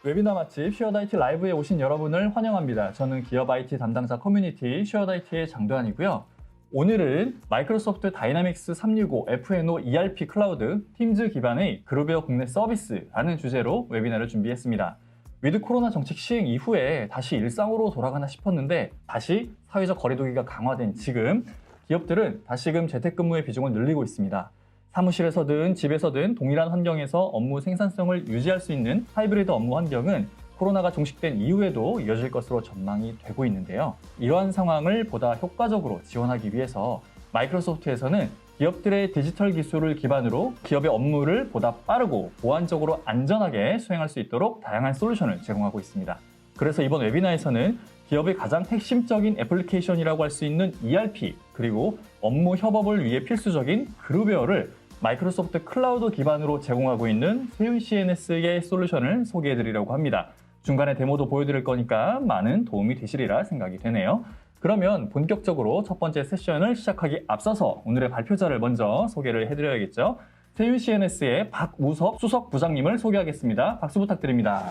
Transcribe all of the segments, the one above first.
웨비나 맛집 쉐어드 IT 라이브에 오신 여러분을 환영합니다. 저는 기업 IT 담당자 커뮤니티 쉐어드 IT의 장도환이고요. 오늘은 마이크로소프트 다이나믹스 365 F&O ERP 클라우드 팀즈 기반의 그룹웨어 국내 서비스라는 주제로 웨비나를 준비했습니다. 위드 코로나 정책 시행 이후에 다시 일상으로 돌아가나 싶었는데 다시 사회적 거리두기가 강화된 지금 기업들은 다시금 재택근무의 비중을 늘리고 있습니다. 사무실에서든 집에서든 동일한 환경에서 업무 생산성을 유지할 수 있는 하이브리드 업무 환경은 코로나가 종식된 이후에도 이어질 것으로 전망이 되고 있는데요. 이러한 상황을 보다 효과적으로 지원하기 위해서 마이크로소프트에서는 기업들의 디지털 기술을 기반으로 기업의 업무를 보다 빠르고 보안적으로 안전하게 수행할 수 있도록 다양한 솔루션을 제공하고 있습니다. 그래서 이번 웨비나에서는 기업의 가장 핵심적인 애플리케이션이라고 할 수 있는 ERP, 그리고 업무 협업을 위해 필수적인 그룹웨어를 마이크로소프트 클라우드 기반으로 제공하고 있는 세윤 CNS의 솔루션을 소개해드리려고 합니다. 중간에 데모도 보여드릴 거니까 많은 도움이 되시리라 생각이 되네요. 그러면 본격적으로 첫 번째 세션을 시작하기 앞서서 오늘의 발표자를 먼저 소개를 해드려야겠죠. 세윤 CNS의 박우섭 수석 부장님을 소개하겠습니다. 박수 부탁드립니다.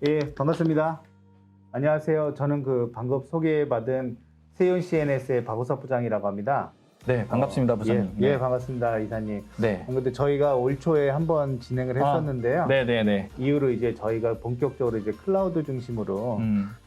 예, 반갑습니다. 안녕하세요. 저는 방금 소개받은 세윤 CNS의 박우섭 부장이라고 합니다. 네, 반갑습니다, 부장님. 예, 반갑습니다, 이사님. 네. 근데 저희가 올 초에 한번 진행을 했었는데요. 네네네. 이후로 이제 저희가 본격적으로 이제 클라우드 중심으로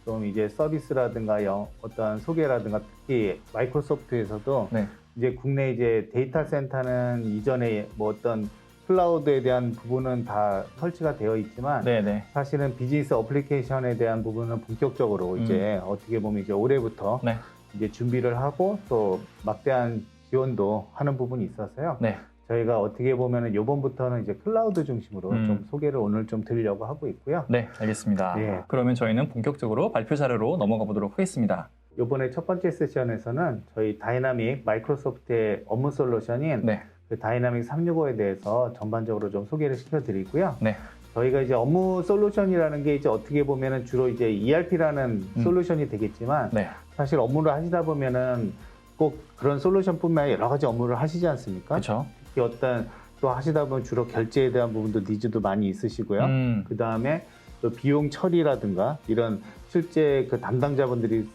좀 이제 서비스라든가 어떤 소개라든가 특히 마이크로소프트에서도 네. 이제 국내 이제 데이터 센터는 이전에 뭐 어떤 클라우드에 대한 부분은 다 설치가 되어 있지만 네네. 사실은 비즈니스 어플리케이션에 대한 부분은 본격적으로 이제 어떻게 보면 이제 올해부터 네. 이제 준비를 하고 또 막대한 지원도 하는 부분이 있어서요. 네. 저희가 어떻게 보면은 요번부터는 이제 클라우드 중심으로 좀 소개를 오늘 좀 드리려고 하고 있고요. 네, 알겠습니다. 예. 그러면 저희는 본격적으로 발표 자료로 넘어가 보도록 하겠습니다. 요번에 첫 번째 세션에서는 저희 다이나믹 마이크로소프트의 업무 솔루션인 네. 그 다이나믹 365에 대해서 전반적으로 좀 소개를 시켜드리고요. 네. 저희가 이제 업무 솔루션이라는 게 이제 어떻게 보면은 주로 이제 ERP라는 솔루션이 되겠지만 네. 사실 업무를 하시다 보면은 꼭 그런 솔루션뿐만 아니라 여러 가지 업무를 하시지 않습니까? 그렇죠. 특히 어떤 또 하시다 보면 주로 결제에 대한 부분도 니즈도 많이 있으시고요. 그 다음에 또 비용 처리라든가 이런 실제 그 담당자분들이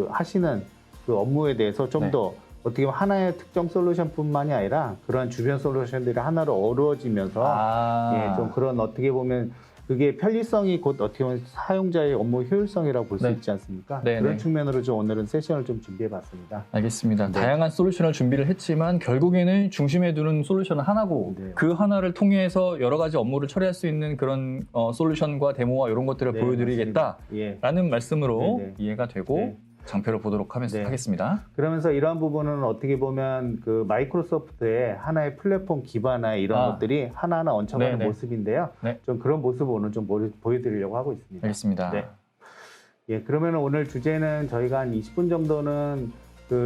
하시는 그 업무에 대해서 좀 더 네. 어떻게 보면 하나의 특정 솔루션뿐만이 아니라 그러한 주변 솔루션들이 하나로 어우러지면서 예, 좀 그런 어떻게 보면 그게 편리성이 곧 어떻게 보면 사용자의 업무 효율성이라고 볼 수 네. 있지 않습니까? 네, 그런 네. 측면으로 좀 오늘은 세션을 좀 준비해봤습니다. 알겠습니다. 네. 다양한 솔루션을 준비를 했지만 결국에는 중심에 두는 솔루션은 하나고 네. 그 하나를 통해서 여러 가지 업무를 처리할 수 있는 그런 솔루션과 데모와 이런 것들을 네, 보여드리겠다라는 예. 말씀으로 네, 네. 이해가 되고 네. 장표를 보도록 네. 하겠습니다. 그러면서 이러한 부분은 어떻게 보면 그 마이크로소프트의 하나의 플랫폼 기반의 이런 것들이 하나하나 얹혀가는 네네. 모습인데요. 네. 좀 그런 모습을 오늘 좀 보여드리려고 하고 있습니다. 알겠습니다. 네. 예, 그러면 오늘 주제는 저희가 한 20분 정도는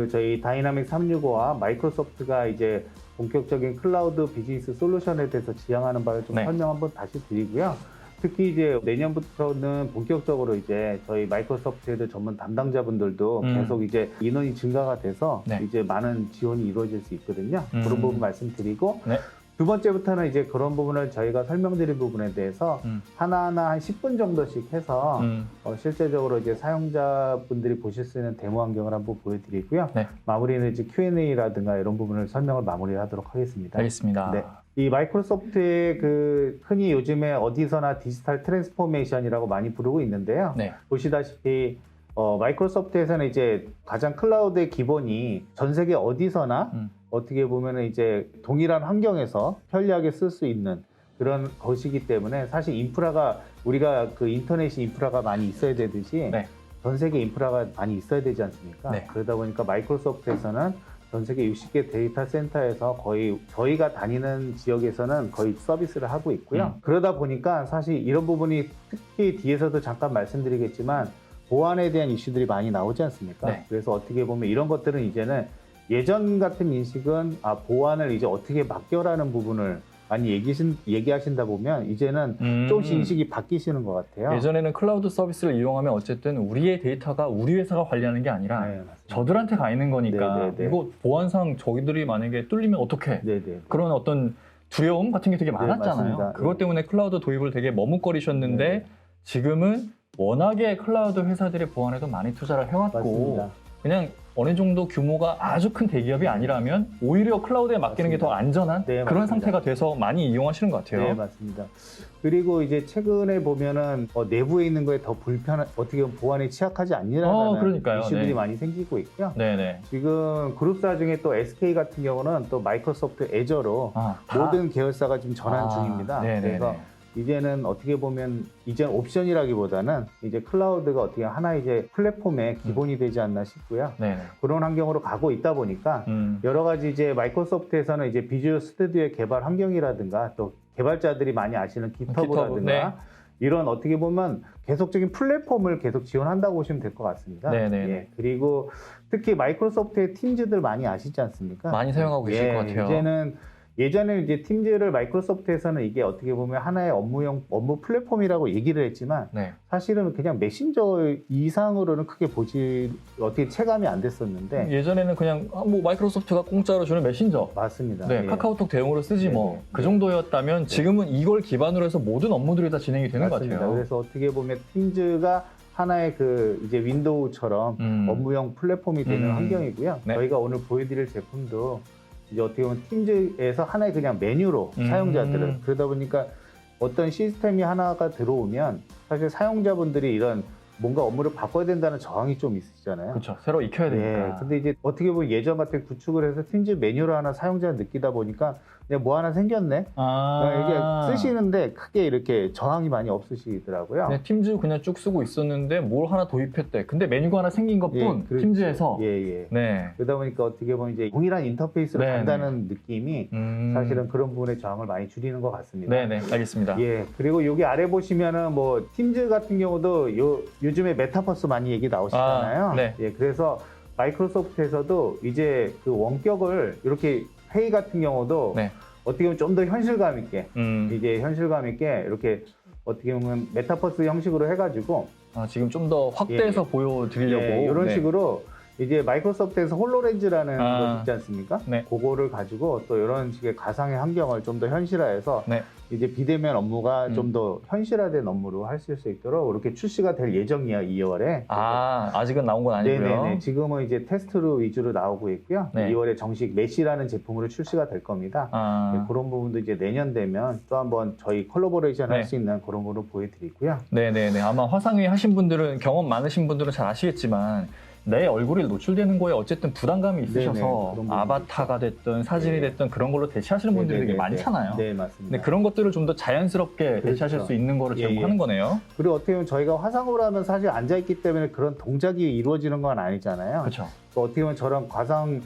저희 다이나믹 365와 마이크로소프트가 이제 본격적인 클라우드 비즈니스 솔루션에 대해서 지향하는 바를 좀 네. 설명 한번 다시 드리고요. 특히 이제 내년부터는 본격적으로 이제 저희 마이크로소프트의 전문 담당자분들도 계속 이제 인원이 증가가 돼서 네. 이제 많은 지원이 이루어질 수 있거든요. 그런 부분 말씀드리고 네. 두 번째부터는 이제 그런 부분을 저희가 설명드린 부분에 대해서 하나하나 한 10분 정도씩 해서 실제적으로 이제 사용자분들이 보실 수 있는 데모 환경을 한번 보여드리고요. 네. 마무리는 이제 Q&A라든가 이런 부분을 설명을 마무리하도록 하겠습니다. 알겠습니다. 네. 이 마이크로소프트의 흔히 요즘에 어디서나 디지털 트랜스포메이션이라고 많이 부르고 있는데요. 네. 보시다시피 마이크로소프트에서는 이제 가장 클라우드의 기본이 전 세계 어디서나 어떻게 보면은 이제 동일한 환경에서 편리하게 쓸 수 있는 그런 것이기 때문에 사실 인프라가 우리가 인터넷이 인프라가 많이 있어야 되듯이 네. 전 세계 인프라가 많이 있어야 되지 않습니까? 네. 그러다 보니까 마이크로소프트에서는 전 세계 60개 데이터 센터에서 거의 저희가 다니는 지역에서는 거의 서비스를 하고 있고요. 그러다 보니까 사실 이런 부분이 특히 뒤에서도 잠깐 말씀드리겠지만 보안에 대한 이슈들이 많이 나오지 않습니까? 네. 그래서 어떻게 보면 이런 것들은 이제는 예전 같은 인식은 보안을 이제 어떻게 맡겨라는 부분을 많이 얘기하신다 보면 이제는 조금씩 인식이 바뀌시는 것 같아요. 예전에는 클라우드 서비스를 이용하면 어쨌든 우리의 데이터가 우리 회사가 관리하는 게 아니라 네, 맞습니다. 저들한테 가 있는 거니까 네네네. 이거 보안상 저희들이 만약에 뚫리면 어떡해? 네네. 그런 어떤 두려움 같은 게 되게 많았잖아요. 맞습니다. 그것 때문에 클라우드 도입을 되게 머뭇거리셨는데 지금은 워낙에 클라우드 회사들이 보안에도 많이 투자를 해왔고 맞습니다. 그냥 어느 정도 규모가 아주 큰 대기업이 아니라면 오히려 클라우드에 맡기는 게 더 안전한 네, 그런 맞습니다. 상태가 돼서 많이 이용하시는 것 같아요. 네, 맞습니다. 그리고 이제 최근에 보면은 내부에 있는 거에 더 어떻게 보면 보안에 취약하지 않냐라는 그러니까요. 이슈들이 네. 많이 생기고 있고요. 네네. 지금 그룹사 중에 또 SK 같은 경우는 또 마이크로소프트 애저로 모든 계열사가 지금 전환 중입니다. 네네네. 그래서 이제는 어떻게 보면 이제는 옵션이라기보다는 이제 클라우드가 어떻게 하나의 이제 플랫폼의 기본이 되지 않나 싶고요. 네네. 그런 환경으로 가고 있다 보니까 여러 가지 이제 마이크로소프트에서는 이제 비주얼 스튜디오의 개발 환경이라든가 또 개발자들이 많이 아시는 깃허브라든가 네. 이런 어떻게 보면 계속적인 플랫폼을 계속 지원한다고 보시면 될 것 같습니다. 네네네. 예, 그리고 특히 마이크로소프트의 팀즈들 많이 아시지 않습니까? 많이 사용하고 계실 것 같아요. 예전에 이제 팀즈를 마이크로소프트에서는 이게 어떻게 보면 하나의 업무 플랫폼이라고 얘기를 했지만 네. 사실은 그냥 메신저 이상으로는 크게 어떻게 체감이 안 됐었는데 예전에는 그냥 뭐 마이크로소프트가 공짜로 주는 메신저 맞습니다. 네, 예. 카카오톡 대용으로 쓰지 뭐 네, 그 네. 정도였다면 지금은 이걸 기반으로 해서 모든 업무들이 다 진행이 되는 맞습니다. 것 같아요. 그래서 어떻게 보면 팀즈가 하나의 그 이제 윈도우처럼 업무용 플랫폼이 되는 환경이고요. 네. 저희가 오늘 보여드릴 제품도 이제 어떻게 보면 팀즈에서 하나의 그냥 메뉴로 사용자들을 그러다 보니까 어떤 시스템이 하나가 들어오면 사실 사용자분들이 이런 뭔가 업무를 바꿔야 된다는 저항이 좀 있으시잖아요. 그렇죠. 새로 익혀야 되니까. 네, 근데 이제 어떻게 보면 예전 같은 구축을 해서 팀즈 메뉴를 하나 사용자가 느끼다 보니까 그냥 뭐 하나 생겼네. 이게 쓰시는데 크게 이렇게 저항이 많이 없으시더라고요. 네, 팀즈 그냥 쭉 쓰고 있었는데 뭘 하나 도입했대. 근데 메뉴가 하나 생긴 것뿐 그렇죠. 팀즈에서. 예. 네. 그러다 보니까 어떻게 보면 이제 동일한 인터페이스로 네, 간다는 느낌이 사실은 그런 부분의 저항을 많이 줄이는 것 같습니다. 네네, 알겠습니다. 예. 그리고 여기 아래 보시면은 뭐 팀즈 같은 경우도 요즘에 메타버스 많이 얘기 나오시잖아요. 네. 예. 그래서 마이크로소프트에서도 이제 그 원격을 이렇게 회의 같은 경우도 네. 어떻게 보면 좀 더 현실감 있게 이제 현실감 있게 이렇게 어떻게 보면 메타버스 형식으로 해가지고 지금 좀 더 확대해서 보여드리려고 이런 네. 식으로 이제 마이크로소프트에서 홀로렌즈라는 것 있지 않습니까? 네. 그거를 가지고 또 이런 식의 가상의 환경을 좀 더 현실화해서 네. 이제 비대면 업무가 좀 더 현실화된 업무로 하실 수 있도록 이렇게 출시가 될 예정이에요, 2월에. 아직은 나온 건 아니고요. 네네네. 지금은 이제 테스트로 위주로 나오고 있고요. 네. 2월에 정식 메시라는 제품으로 출시가 될 겁니다. 네, 그런 부분도 이제 내년 되면 또 한번 저희 콜라보레이션 할 수 있는 그런 거로 보여드리고요. 네네네. 아마 화상회의 하신 분들은 경험 많으신 분들은 잘 아시겠지만 내 얼굴이 노출되는 거에 어쨌든 부담감이 있으셔서 네네, 아바타가 됐든 사진이 됐든 그런 걸로 대체하시는 분들이 되게 많잖아요. 네, 맞습니다. 근데 그런 것들을 좀 더 자연스럽게 대체하실 수 있는 거를 제공하는 거네요. 그리고 어떻게 보면 저희가 화상으로 하면 사실 앉아있기 때문에 그런 동작이 이루어지는 건 아니잖아요. 그렇죠. 어떻게 보면 저런 가상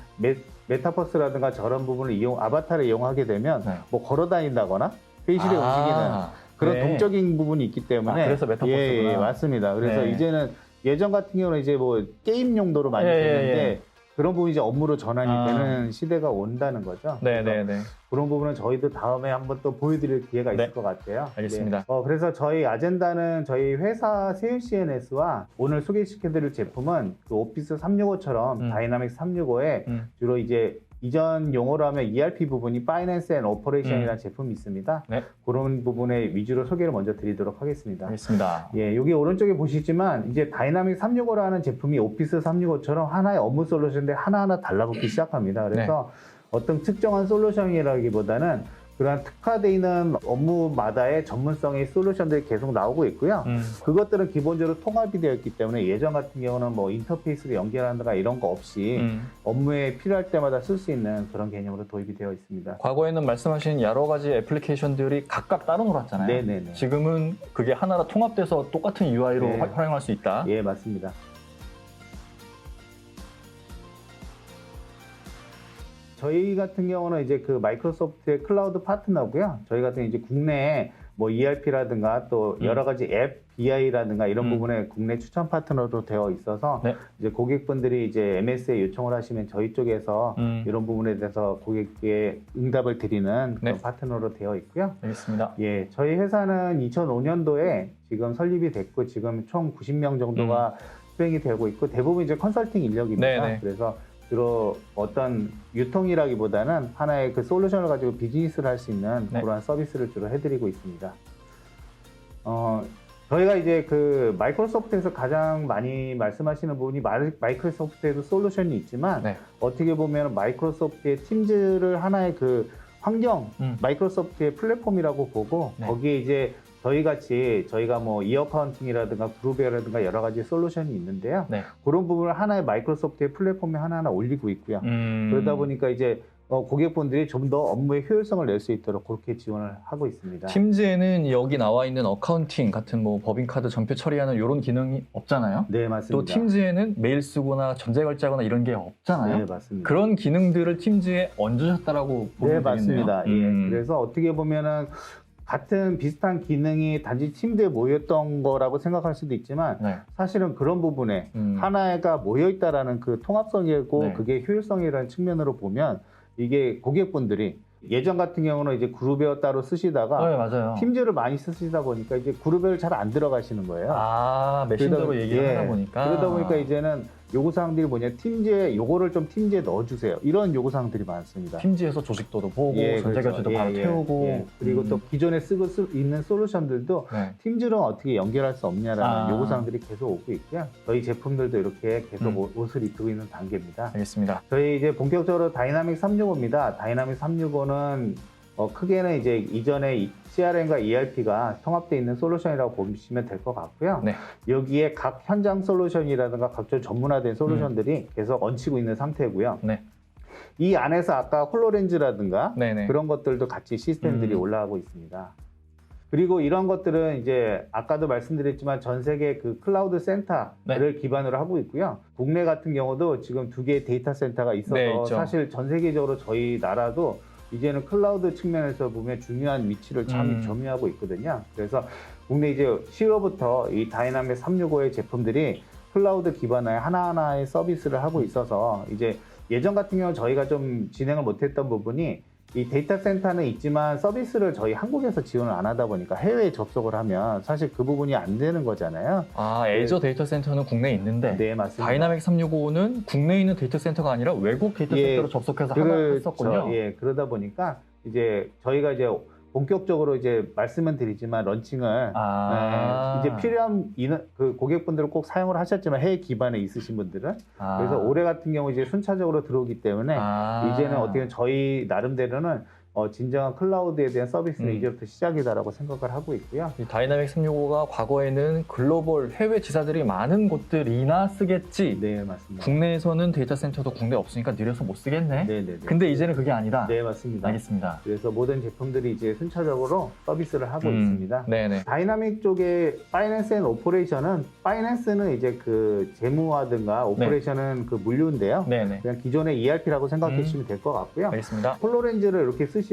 메타버스라든가 저런 부분을 아바타를 이용하게 되면 뭐 걸어 다닌다거나 회의실에 움직이는 그런 동적인 부분이 있기 때문에 그래서 메타버스구나. 예, 맞습니다. 그래서 이제는 예전 같은 경우는 이제 뭐 게임 용도로 많이 되는데 그런 부분이 이제 업무로 전환이 되는 시대가 온다는 거죠. 네네네. 그런 부분은 저희도 다음에 한번 또 보여드릴 기회가 있을 것 같아요. 알겠습니다. 네. 그래서 저희 아젠다는 저희 회사 세일CNS와 오늘 소개시켜드릴 제품은 그 오피스 365처럼 다이나믹 365에 주로 이제 이전 용어로 하면 ERP 부분이 파이낸스 앤 오퍼레이션이라는 제품이 있습니다. 네. 그런 부분에 위주로 소개를 먼저 드리도록 하겠습니다. 알겠습니다. 예, 여기 오른쪽에 보시지만 이제 다이나믹 365라는 제품이 오피스 365처럼 하나의 업무 솔루션인데 하나하나 달라붙기 시작합니다. 그래서 어떤 특정한 솔루션이라기보다는 그러한 특화되어 있는 업무마다의 전문성의 솔루션들이 계속 나오고 있고요. 그것들은 기본적으로 통합이 되어 있기 때문에 예전 같은 경우는 뭐 인터페이스로 연결한다가 이런 거 없이 업무에 필요할 때마다 쓸 수 있는 그런 개념으로 도입이 되어 있습니다. 과거에는 말씀하신 여러 가지 애플리케이션들이 각각 따로 놀았잖아요. 네네네. 지금은 그게 하나로 통합돼서 똑같은 UI로 활용할 수 있다. 예, 맞습니다. 저희 같은 경우는 이제 그 마이크로소프트의 클라우드 파트너고요. 저희 같은 이제 국내에 뭐 ERP라든가 또 여러 가지 앱, BI라든가 이런 부분에 국내 추천 파트너로 되어 있어서 이제 고객분들이 이제 MS에 요청을 하시면 저희 쪽에서 이런 부분에 대해서 고객께 응답을 드리는 그런 파트너로 되어 있고요. 알겠습니다. 예, 저희 회사는 2005년도에 지금 설립이 됐고 지금 총 90명 정도가 수행이 되고 있고 대부분 이제 컨설팅 인력입니다. 그래서 주로 어떤 유통이라기보다는 하나의 그 솔루션을 가지고 비즈니스를 할 수 있는 그러한 서비스를 주로 해드리고 있습니다. 저희가 이제 그 마이크로소프트에서 가장 많이 말씀하시는 부분이 마이크로소프트에도 솔루션이 있지만 네. 어떻게 보면 마이크로소프트의 팀즈를 하나의 그 환경, 마이크로소프트의 플랫폼이라고 보고 네. 거기에 이제 저희가 뭐 이어 카운팅이라든가 그루베어라든가 여러 가지 솔루션이 있는데요. 네. 그런 부분을 하나의 마이크로소프트의 플랫폼에 하나하나 올리고 있고요. 그러다 보니까 이제 고객분들이 좀 더 업무의 효율성을 낼 수 있도록 그렇게 지원을 하고 있습니다. 팀즈에는 여기 나와 있는 어카운팅 같은 뭐 법인카드 전표 처리하는 이런 기능이 없잖아요. 네, 맞습니다. 또 팀즈에는 메일 쓰거나 전자 결제하거나 이런 게 없잖아요. 네, 맞습니다. 그런 기능들을 팀즈에 얹으셨다라고 보면 네, 맞습니다. 되겠네요. 예. 그래서 어떻게 보면은 같은 비슷한 기능이 단지 팀즈에 모였던 거라고 생각할 수도 있지만 네. 사실은 그런 부분에 하나가 모여 있다라는 그 통합성이고 네. 그게 효율성이라는 측면으로 보면 이게 고객분들이 예전 같은 경우는 이제 그룹웨어 따로 쓰시다가 네, 맞아요. 팀즈를 많이 쓰시다 보니까 이제 그룹웨어 잘 안 들어가시는 거예요. 아, 메신저로 그러다- 얘기를 예. 하다 보니까. 그러다 보니까 이제는 요구사항들이 뭐냐, 팀즈에 요거를 좀 팀즈에 넣어주세요. 이런 요구사항들이 많습니다. 팀즈에서 조직도도 보고 예, 전자 그렇죠. 결제도 예, 바로 예, 태우고 예. 그리고 또 기존에 쓰고 있는 솔루션들도 네. 팀즈랑 어떻게 연결할 수 없냐라는 아. 요구사항들이 계속 오고 있고요. 저희 제품들도 이렇게 계속 옷을 입고 있는 단계입니다. 알겠습니다. 저희 이제 본격적으로 다이나믹 365입니다. 다이나믹 365는 크게는 이제 이전에 CRM과 ERP가 통합되어 있는 솔루션이라고 보시면 될 것 같고요. 네. 여기에 각 현장 솔루션이라든가 각종 전문화된 솔루션들이 계속 얹히고 있는 상태고요. 네. 이 안에서 아까 홀로렌즈라든가 네네. 그런 것들도 같이 시스템들이 올라가고 있습니다. 그리고 이런 것들은 이제 아까도 말씀드렸지만 전 세계 그 클라우드 센터를 네. 기반으로 하고 있고요. 국내 같은 경우도 지금 2개의 데이터 센터가 있어서 네, 있죠. 사실 전 세계적으로 저희 나라도 이제는 클라우드 측면에서 보면 중요한 위치를 점유하고 있거든요. 그래서 국내 이제 10월부터 이 다이나믹 365의 제품들이 클라우드 기반의 하나하나의 서비스를 하고 있어서 이제 예전 같은 경우 저희가 좀 진행을 못했던 부분이 이 데이터 센터는 있지만 서비스를 저희 한국에서 지원을 안 하다 보니까 해외에 접속을 하면 사실 그 부분이 안 되는 거잖아요. 아, 애저 데이터 센터는 국내에 있는데 네, 맞습니다. 다이나믹 365는 국내에 있는 데이터 센터가 아니라 외국 데이터 센터로 접속해서 하나 했었군요. 예, 그러다 보니까 이제 저희가 이제 본격적으로 이제 말씀은 드리지만 런칭을 이제 필요한 그 고객분들은 꼭 사용을 하셨지만 해외 기반에 있으신 분들은 그래서 올해 같은 경우 이제 순차적으로 들어오기 때문에 이제는 어떻게 보면 저희 나름대로는 진정한 클라우드에 대한 서비스는 이제부터 시작이다라고 생각을 하고 있고요. 이 다이나믹 365가 과거에는 글로벌 해외 지사들이 많은 곳들이나 쓰겠지. 네, 맞습니다. 국내에서는 데이터 센터도 국내 없으니까 느려서 못 쓰겠네. 네, 네, 네. 근데 이제는 그게 아니다. 네, 맞습니다. 알겠습니다. 그래서 모든 제품들이 이제 순차적으로 서비스를 하고 있습니다. 네네. 다이나믹 쪽의 파이낸스 앤 오퍼레이션은 파이낸스는 이제 그 재무화든가 오퍼레이션은 그 물류인데요. 네네. 그냥 기존의 ERP라고 생각해 주시면 될 것 같고요. 알겠습니다. 홀로렌즈를 이렇게 쓰시고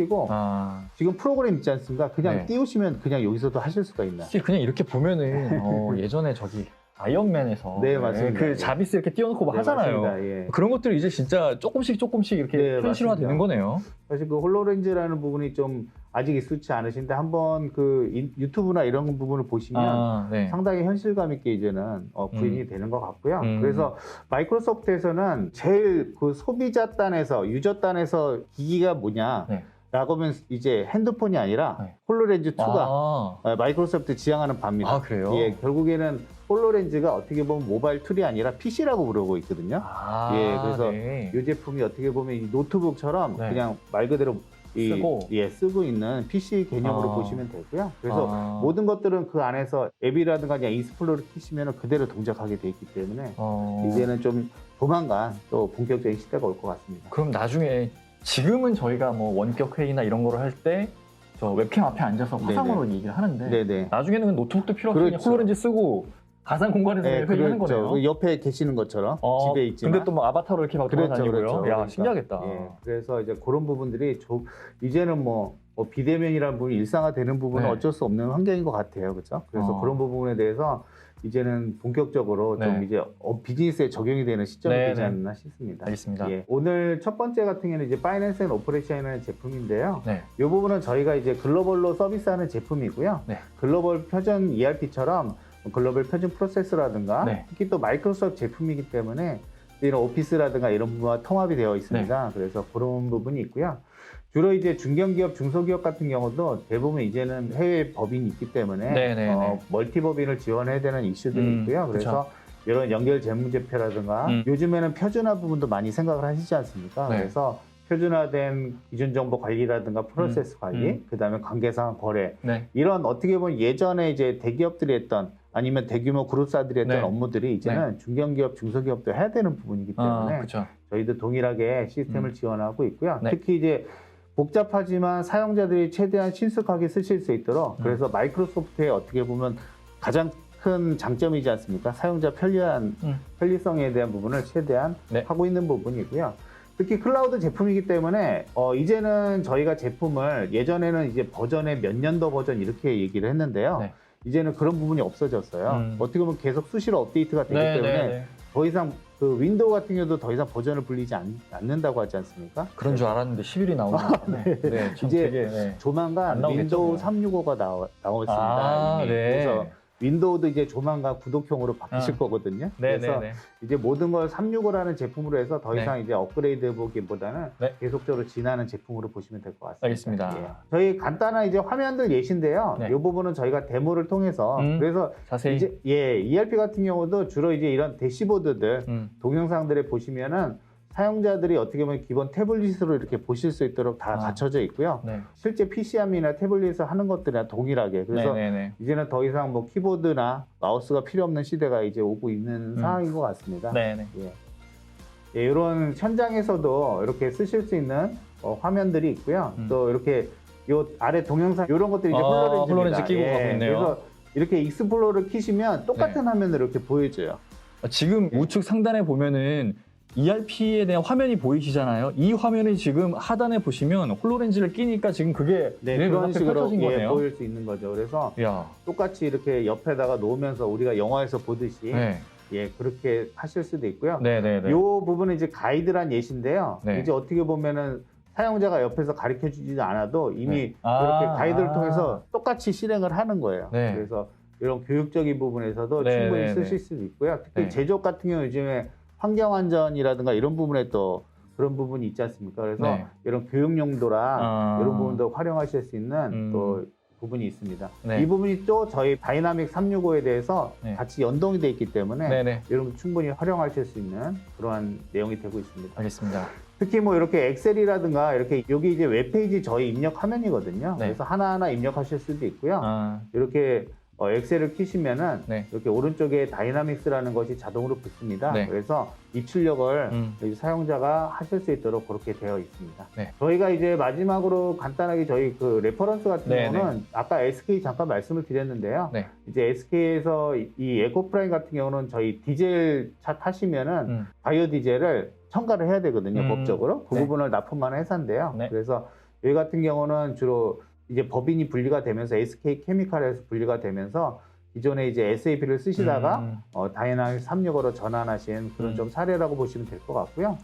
지금 프로그램 있지 않습니까? 그냥 네. 띄우시면 그냥 여기서도 하실 수가 있나요? 그냥 이렇게 보면은 예전에 저기 아이언맨에서 네, 맞습니다. 그 자비스 이렇게 띄워놓고 막 하잖아요. 맞습니다. 예. 그런 것들이 이제 진짜 조금씩 이렇게 네, 현실화되는 맞습니다. 거네요. 사실 그 홀로렌즈라는 부분이 좀 아직 익숙치 않으신데 한번 그 유튜브나 이런 부분을 보시면 네. 상당히 현실감 있게 이제는 구현이 되는 것 같고요. 음. 그래서 마이크로소프트에서는 제일 그 소비자 단에서 유저 단에서 기기가 뭐냐 네. 라고 하면 이제 핸드폰이 아니라 네. 홀로렌즈 2가 마이크로소프트 지향하는 바입니다. 아, 그래요? 예, 결국에는 홀로렌즈가 어떻게 보면 모바일 툴이 아니라 PC라고 부르고 있거든요. 예, 그래서 네. 이 제품이 어떻게 보면 이 노트북처럼 네. 그냥 말 그대로 쓰고 있는 PC 개념으로 보시면 되고요. 그래서 모든 것들은 그 안에서 앱이라든가 그냥 인스플로를 키시면 그대로 동작하게 돼 있기 때문에 이제는 좀 조만간 또 본격적인 시대가 올 것 같습니다. 그럼 나중에 지금은 저희가 뭐 원격 회의나 이런 거를 할 때 저 웹캠 앞에 앉아서 화상으로 얘기를 하는데 네네. 나중에는 노트북도 필요 없이 그렇죠. 홀로렌즈 쓰고 가상 공간에서 회의하는 거네요. 그 옆에 계시는 것처럼 집에 있지만. 근데 또 뭐 아바타로 이렇게 막 돌아다니고요. 그렇죠. 야, 그러니까, 신기하겠다. 예, 그래서 이제 그런 부분들이 이제는 뭐 비대면이라는 부분이 일상화되는 부분은 네. 어쩔 수 없는 환경인 것 같아요, 그렇죠? 그래서 그런 부분에 대해서 이제는 본격적으로 좀 이제 비즈니스에 적용이 되는 시점이 되지 않나 싶습니다. 알겠습니다. 예, 오늘 첫 번째 같은 경우는 이제 파이낸스 앤 오퍼레이션이라는 제품인데요. 네. 이 부분은 저희가 이제 글로벌로 서비스하는 제품이고요. 네. 글로벌 표준 ERP처럼 글로벌 표준 프로세스라든가 네. 특히 또 마이크로소프트 제품이기 때문에 이런 오피스라든가 이런 부분과 통합이 되어 있습니다. 그래서 그런 부분이 있고요. 주로 이제 중견기업, 중소기업 같은 경우도 대부분 이제는 해외 법인이 있기 때문에 멀티법인을 지원해야 되는 이슈들이 있고요. 그래서 이런 연결 재무제표라든가 요즘에는 표준화 부분도 많이 생각을 하시지 않습니까? 그래서 표준화된 기준정보 관리라든가 프로세스 관리, 그다음에 관계사항 거래 이런 어떻게 보면 예전에 이제 대기업들이 했던 아니면 대규모 그룹사들이 했던 업무들이 이제는 중견기업, 중소기업도 해야 되는 부분이기 때문에 저희도 동일하게 시스템을 지원하고 있고요. 특히 이제 복잡하지만 사용자들이 최대한 친숙하게 쓰실 수 있도록 그래서 마이크로소프트의 어떻게 보면 가장 큰 장점이지 않습니까? 사용자 편리성에 대한 부분을 최대한 하고 있는 부분이고요. 특히 클라우드 제품이기 때문에 이제는 저희가 제품을 예전에는 이제 버전의 몇 년도 버전 이렇게 얘기를 했는데요. 이제는 그런 부분이 없어졌어요. 어떻게 보면 계속 수시로 업데이트가 되기 때문에 더 이상 그 윈도우 같은 경우도 더 이상 버전을 불리지 않는다고 하지 않습니까? 그런 줄 알았는데 10일이 나오네요. 이제 조만간 윈도우 365가 나왔습니다. 그래서 윈도우도 이제 조만간 구독형으로 바뀌실 거거든요. 그래서 이제 모든 걸 365라는 제품으로 해서 더 이상 이제 업그레이드 해보기보다는 계속적으로 진화하는 제품으로 보시면 될 것 같습니다. 알겠습니다. 저희 간단한 이제 화면들 예시인데요. 이 부분은 저희가 데모를 통해서 그래서 자세히 이제 ERP 같은 경우도 주로 이제 이런 대시보드들 동영상들에 보시면은 사용자들이 어떻게 보면 기본 태블릿으로 이렇게 보실 수 있도록 다 갖춰져 있고요. 실제 PC함이나 태블릿을 하는 것들이랑 동일하게. 그래서 이제는 더 이상 뭐 키보드나 마우스가 필요 없는 시대가 이제 오고 있는 상황인 것 같습니다. 이런 현장에서도 이렇게 쓰실 수 있는 화면들이 있고요. 또 이렇게 요 아래 동영상 이런 것들이 이제 홀로렌즈 끼고 가고 있네요. 그래서 이렇게 익스플로러를 키시면 똑같은 화면을 이렇게 보여줘요. 지금 우측 상단에 보면은 ERP에 대한 화면이 보이시잖아요. 이 화면이 지금 하단에 보시면 홀로렌즈를 끼니까 지금 그게 그런 식으로 거네요. 보일 수 있는 거죠. 그래서 똑같이 이렇게 옆에다가 놓으면서 우리가 영화에서 보듯이 그렇게 하실 수도 있고요. 이 부분은 이제 가이드란 예시인데요. 이제 어떻게 보면은 사용자가 옆에서 가르쳐 주지도 않아도 이미 그렇게 가이드를 통해서 똑같이 실행을 하는 거예요. 그래서 이런 교육적인 부분에서도 충분히 쓰실 수도 있고요. 특히 제조업 같은 경우 요즘에 환경 안전이라든가 이런 부분에 또 그런 부분이 있지 않습니까? 그래서 이런 교육 용도라 이런 부분도 활용하실 수 있는 또 부분이 있습니다. 이 부분이 또 저희 다이나믹 365에 대해서 같이 연동이 되어 있기 때문에 이런 충분히 활용하실 수 있는 그러한 내용이 되고 있습니다. 알겠습니다. 특히 뭐 이렇게 엑셀이라든가 이렇게 여기 이제 웹페이지 저희 입력 화면이거든요. 그래서 하나하나 입력하실 수도 있고요. 이렇게 엑셀을 키시면은 이렇게 오른쪽에 다이나믹스라는 것이 자동으로 붙습니다. 그래서 입출력을 사용자가 하실 수 있도록 그렇게 되어 있습니다. 저희가 이제 마지막으로 간단하게 저희 그 레퍼런스 같은 경우는 아까 SK 잠깐 말씀을 드렸는데요. 이제 SK에서 이 에코프라임 같은 경우는 저희 디젤 차 타시면은 바이오 디젤을 첨가를 해야 되거든요. 법적으로. 그 부분을 납품하는 회사인데요. 그래서 여기 같은 경우는 주로 이제 법인이 분리가 되면서 SK 케미칼에서 분리가 되면서 기존에 이제 SAP를 쓰시다가 다이나믹 365로 전환하신 그런 좀 사례라고 보시면 될 것 같고요.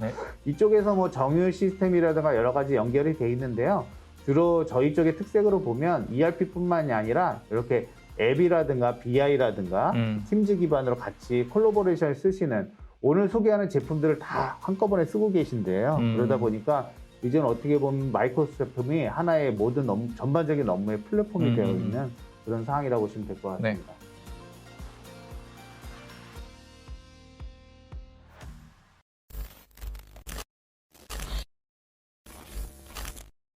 이쪽에서 뭐 정유 시스템이라든가 여러 가지 연결이 돼 있는데요. 주로 저희 쪽의 특색으로 보면 ERP뿐만이 아니라 이렇게 앱이라든가 BI라든가 팀즈 기반으로 같이 콜라보레이션을 쓰시는 오늘 소개하는 제품들을 다 한꺼번에 쓰고 계신데요. 그러다 보니까 이제는 어떻게 보면 마이크로소프트이 하나의 모든 전반적인 업무의 플랫폼이 되어 있는 그런 상황이라고 보시면 될 것 같습니다.